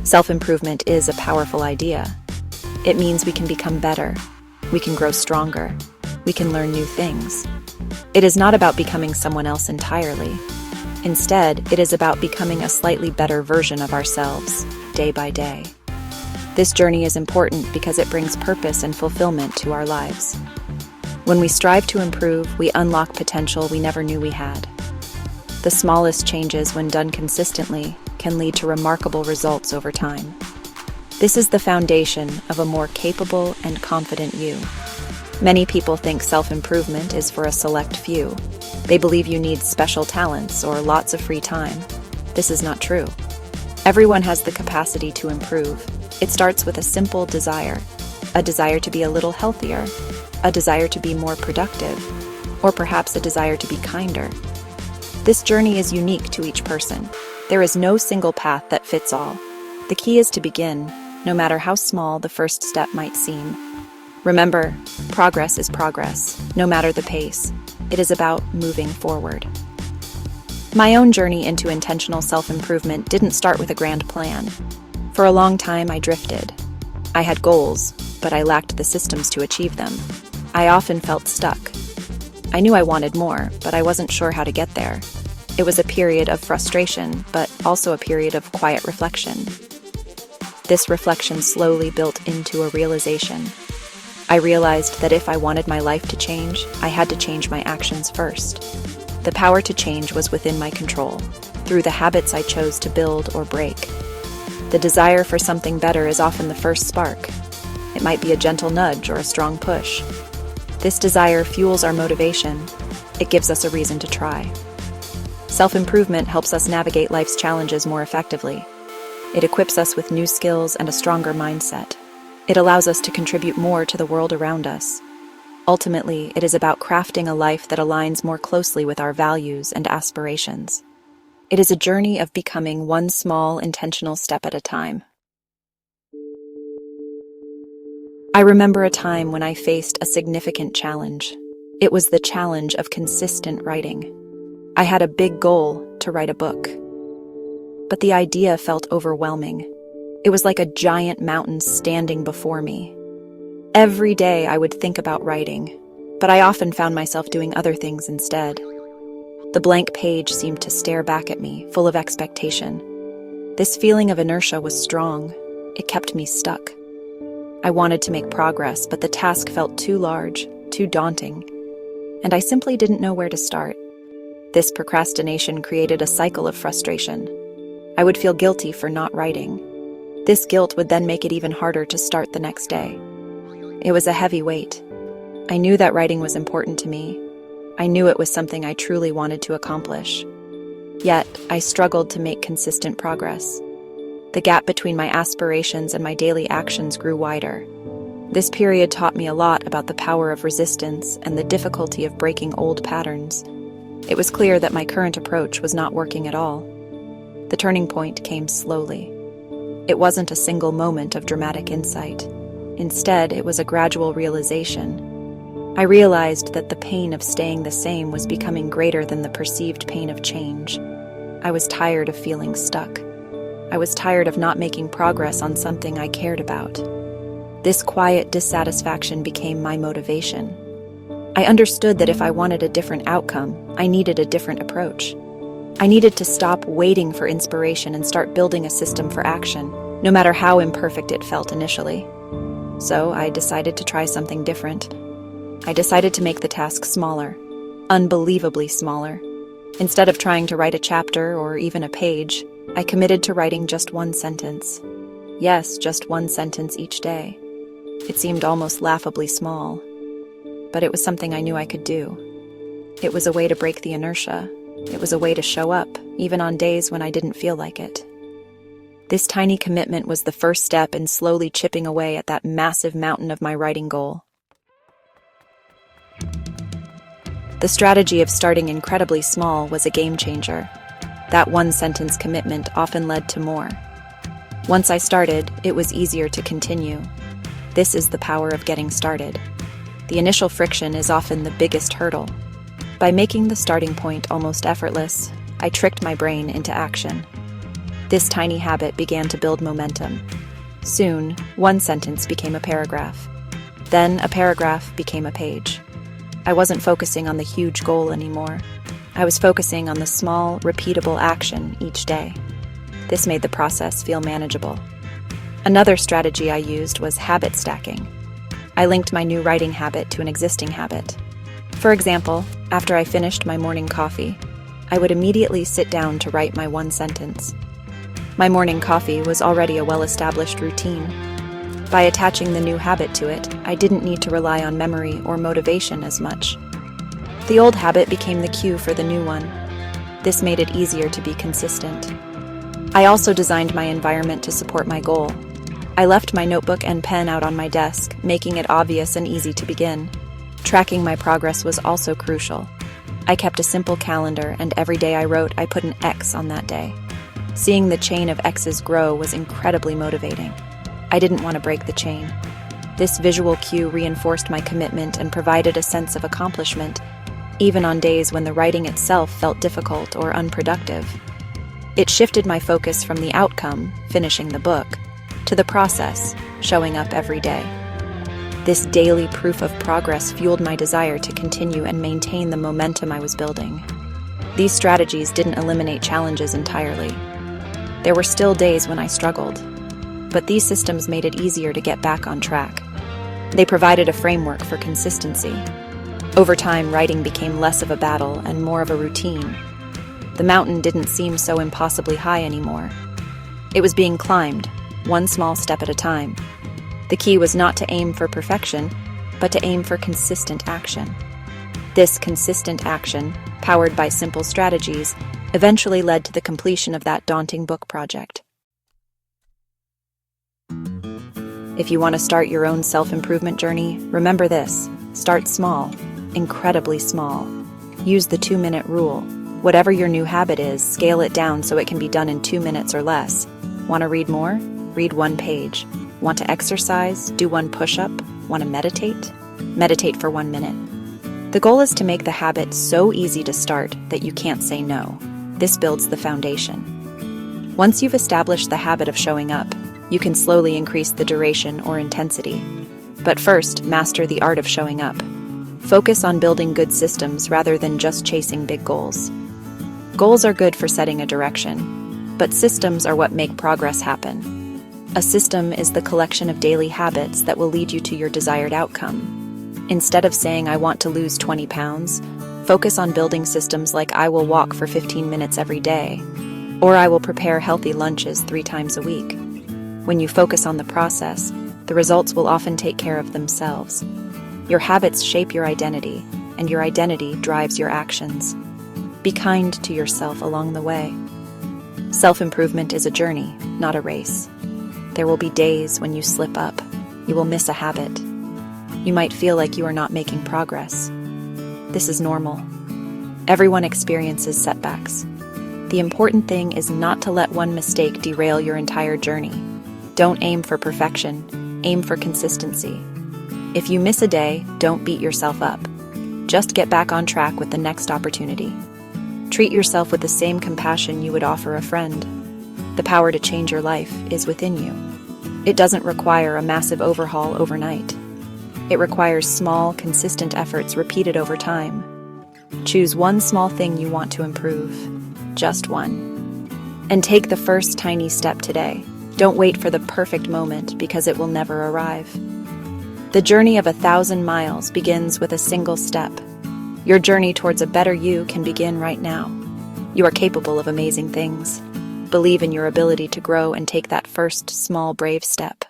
Self-improvement is a powerful idea. It means we can become better, we can grow stronger, we can learn new things. It is not about becoming someone else entirely. Instead, it is about becoming a slightly better version of ourselves, day by day. This journey is important because it brings purpose and fulfillment to our lives. When we strive to improve, we unlock potential we never knew we had. The smallest changes, when done consistently, can lead to remarkable results over time. This is the foundation of a more capable and confident you. Many people think self-improvement is for a select few. They believe you need special talents or lots of free time. This is not true. Everyone has the capacity to improve. It starts with a simple desire. A desire to be a little healthier, a desire to be more productive, or perhaps a desire to be kinder. This journey is unique to each person. There is no single path that fits all. The key is to begin, no matter how small the first step might seem. Remember, progress is progress, no matter the pace. It is about moving forward. My own journey into intentional self-improvement didn't start with a grand plan. For a long time, I drifted. I had goals, but I lacked the systems to achieve them. I often felt stuck. I knew I wanted more, but I wasn't sure how to get there. It was a period of frustration, but also a period of quiet reflection. This reflection slowly built into a realization. I realized that if I wanted my life to change, I had to change my actions first. The power to change was within my control, through the habits I chose to build or break. The desire for something better is often the first spark. It might be a gentle nudge or a strong push. This desire fuels our motivation. It gives us a reason to try. Self-improvement helps us navigate life's challenges more effectively. It equips us with new skills and a stronger mindset. It allows us to contribute more to the world around us. Ultimately, it is about crafting a life that aligns more closely with our values and aspirations. It is a journey of becoming one small, intentional step at a time. I remember a time when I faced a significant challenge. It was the challenge of consistent writing. I had a big goal to write a book, but the idea felt overwhelming. It was like a giant mountain standing before me. Every day I would think about writing, but I often found myself doing other things instead. The blank page seemed to stare back at me, full of expectation. This feeling of inertia was strong. It kept me stuck. I wanted to make progress, but the task felt too large, too daunting, and I simply didn't know where to start. This procrastination created a cycle of frustration. I would feel guilty for not writing. This guilt would then make it even harder to start the next day. It was a heavy weight. I knew that writing was important to me. I knew it was something I truly wanted to accomplish. Yet, I struggled to make consistent progress. The gap between my aspirations and my daily actions grew wider. This period taught me a lot about the power of resistance and the difficulty of breaking old patterns. It was clear that my current approach was not working at all. The turning point came slowly. It wasn't a single moment of dramatic insight. Instead, it was a gradual realization. I realized that the pain of staying the same was becoming greater than the perceived pain of change. I was tired of feeling stuck. I was tired of not making progress on something I cared about. This quiet dissatisfaction became my motivation. I understood that if I wanted a different outcome, I needed a different approach. I needed to stop waiting for inspiration and start building a system for action, no matter how imperfect it felt initially. So I decided to try something different. I decided to make the task smaller, unbelievably smaller. Instead of trying to write a chapter or even a page, I committed to writing just one sentence. Yes, just one sentence each day. It seemed almost laughably small, but it was something I knew I could do. It was a way to break the inertia. It was a way to show up, even on days when I didn't feel like it. This tiny commitment was the first step in slowly chipping away at that massive mountain of my writing goal. The strategy of starting incredibly small was a game changer. That one-sentence commitment often led to more. Once I started, it was easier to continue. This is the power of getting started. The initial friction is often the biggest hurdle. By making the starting point almost effortless, I tricked my brain into action. This tiny habit began to build momentum. Soon, one sentence became a paragraph. Then a paragraph became a page. I wasn't focusing on the huge goal anymore. I was focusing on the small, repeatable action each day. This made the process feel manageable. Another strategy I used was habit stacking. I linked my new writing habit to an existing habit. For example, after I finished my morning coffee, I would immediately sit down to write my one sentence. My morning coffee was already a well-established routine. By attaching the new habit to it, I didn't need to rely on memory or motivation as much. The old habit became the cue for the new one. This made it easier to be consistent. I also designed my environment to support my goal. I left my notebook and pen out on my desk, making it obvious and easy to begin. Tracking my progress was also crucial. I kept a simple calendar, and every day I wrote, I put an X on that day. Seeing the chain of X's grow was incredibly motivating. I didn't want to break the chain. This visual cue reinforced my commitment and provided a sense of accomplishment, even on days when the writing itself felt difficult or unproductive. It shifted my focus from the outcome, finishing the book, to the process, showing up every day. This daily proof of progress fueled my desire to continue and maintain the momentum I was building. These strategies didn't eliminate challenges entirely. There were still days when I struggled, but these systems made it easier to get back on track. They provided a framework for consistency. Over time, writing became less of a battle and more of a routine. The mountain didn't seem so impossibly high anymore. It was being climbed, one small step at a time. The key was not to aim for perfection, but to aim for consistent action. This consistent action, powered by simple strategies, eventually led to the completion of that daunting book project. If you want to start your own self-improvement journey, remember this: start small, incredibly small. Use the 2-minute rule. Whatever your new habit is, scale it down so it can be done in 2 minutes or less. Want to read more? Read 1 page. Want to exercise? Do 1 push-up. Want to meditate? Meditate for 1 minute. The goal is to make the habit so easy to start that you can't say no. This builds the foundation. Once you've established the habit of showing up, you can slowly increase the duration or intensity. But first, master the art of showing up. Focus on building good systems rather than just chasing big goals. Goals are good for setting a direction, but systems are what make progress happen. A system is the collection of daily habits that will lead you to your desired outcome. Instead of saying, I want to lose 20 pounds, focus on building systems like I will walk for 15 minutes every day, or I will prepare healthy lunches 3 times a week. When you focus on the process, the results will often take care of themselves. Your habits shape your identity, and your identity drives your actions. Be kind to yourself along the way. Self-improvement is a journey, not a race. There will be days when you slip up. You will miss a habit. You might feel like you are not making progress. This is normal. Everyone experiences setbacks. The important thing is not to let one mistake derail your entire journey. Don't aim for perfection, aim for consistency. If you miss a day, don't beat yourself up. Just get back on track with the next opportunity. Treat yourself with the same compassion you would offer a friend. The power to change your life is within you. It doesn't require a massive overhaul overnight. It requires small, consistent efforts repeated over time. Choose one small thing you want to improve. Just one. And take the first tiny step today. Don't wait for the perfect moment because it will never arrive. The journey of 1,000 miles begins with a single step. Your journey towards a better you can begin right now. You are capable of amazing things. Believe in your ability to grow and take that first small, brave step.